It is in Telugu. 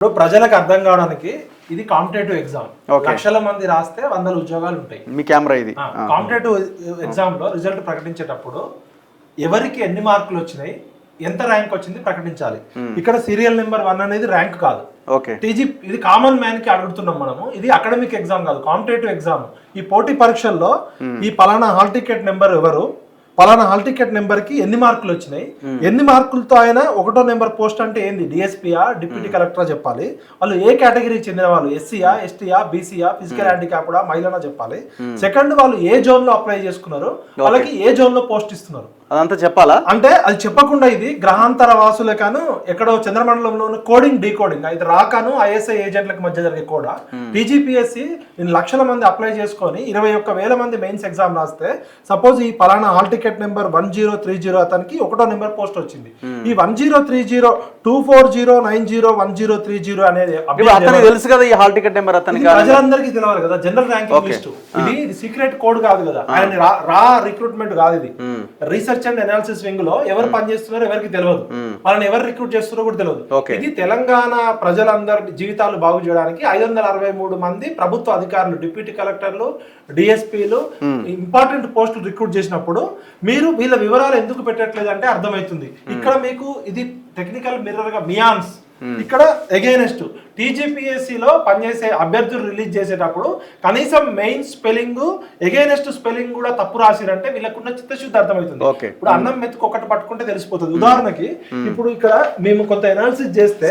ఇప్పుడు ప్రజలకు అర్థం కావడానికి ఇది కాంపిటేటివ్ ఎగ్జామ్. లక్షల మంది రాస్తే 100 ఉద్యోగాలు ఉంటాయి. మీ కెమెరా ఇది కాంపిటేటివ్ ఎగ్జామ్ లో రిజల్ట్ ప్రకటించేటప్పుడు ఎవరికి ఎన్ని మార్కులు వచ్చినాయి, ఎంత ర్యాంక్ వచ్చింది ప్రకటించాలి. ఇక్కడ సీరియల్ నెంబర్ 1 అనేది ర్యాంక్ కాదు. టీజీ ఇది కామన్ మ్యాన్ కి అడుగుతున్నాం మనము. ఇది అకాడమిక్ ఎగ్జామ్ కాదు, కాంపిటేటివ్ ఎగ్జామ్. ఈ పోటీ పరీక్షల్లో ఈ పలానా హాల్ టికెట్ నెంబర్ ఎవరు, పలానా హాల్ టికెట్ నెంబర్ కి ఎన్ని మార్కులు వచ్చినాయి, ఎన్ని మార్కులతో ఆయన 1వ నెంబర్ పోస్ట్ అంటే ఏంది, డిఎస్పీయా డిప్యూటీ కలెక్టరా చెప్పాలి. వాళ్ళు ఏ కేటగిరీకి చెందిన వాళ్ళు, ఎస్సీయా ఎస్టీయా బీసీయా ఫిజికల్ హ్యాండిక్యాప్డా మహిళనా చెప్పాలి. సెకండ్ వాళ్ళు ఏ జోన్ లో అప్లై చేసుకున్నారు, వాళ్ళకి ఏ జోన్ లో పోస్ట్ ఇస్తున్నారు అదంతా చెప్పాలా. అంటే అది చెప్పకుండా ఇది గ్రహాంతర వాసులే కాను ఎక్కడో చంద్రమండలంలో ఉన్న కోడింగ్ డీకోడింగ్, ఇది రాకాను ఐఎస్ఐ ఏజెంట్లకు మధ్య జరిగే కూడా. టీజీపీఎస్సీ లక్షల మంది అప్లై చేసుకొని 21,000 మంది మెయిన్స్ ఎగ్జామ్ రాస్తే సపోజ్ ఈ పలానా హాల్ టికెట్ నెంబర్ 1030 అతనికి 1వ నెంబర్ పోస్ట్ వచ్చింది. ఈ 1030 240901030 అనేది తెలుసు కదా, ఈ హాల్ టికెట్ నెంబర్ అతనికి ప్రజలందరికీ తెలియాలి కదా. జనరల్ ర్యాంకింగ్ లిస్ట్ ఇది సీక్రెట్ కోడ్ కాదు కదా, ఆయన రా రిక్రూట్మెంట్ కాదు. ఇది రీసెర్చ్ అండ్ అనాలిసిస్ వింగ్ లో ఎవరు పనిచేస్తున్నారో ఎవరికి తెలియదు, వాళ్ళని ఎవరు రిక్రూట్ చేస్తున్నారో కూడా తెలియదు. ఇది తెలంగాణ ప్రజలందరి జీవితాలు బాగు చేయడానికి 563 మంది ప్రభుత్వ అధికారులు, డిప్యూటీ కలెక్టర్లు, డిఎస్పీలు ఇంపార్టెంట్ పోస్టులు రిక్రూట్ చేసినప్పుడు మీరు వీళ్ళ వివరాలు ఎందుకు పెట్టట్లేదు అంటే అర్థమవుతుంది. ఇక్కడ మీకు ఇది టెక్నికల్ మిర్రర్ గా మియాన్స్ ఇక్కడ ఎగైనెస్ట్ టీజీపీఎస్సీ లో పనిచేసే అభ్యర్థులు రిలీజ్ చేసేటప్పుడు కనీసం మెయిన్ స్పెల్లింగ్ ఎగైనెస్ట్ స్పెల్లింగ్ కూడా తప్పు రాసిరంటే వీళ్ళకున్న చిత్తశుద్ధి అర్థమవుతుంది. ఇప్పుడు అన్నం మెతుకు ఒకటి పట్టుకుంటే తెలిసిపోతుంది. ఉదాహరణకి ఇప్పుడు ఇక్కడ మేము కొంత అనాలిసిస్ చేస్తే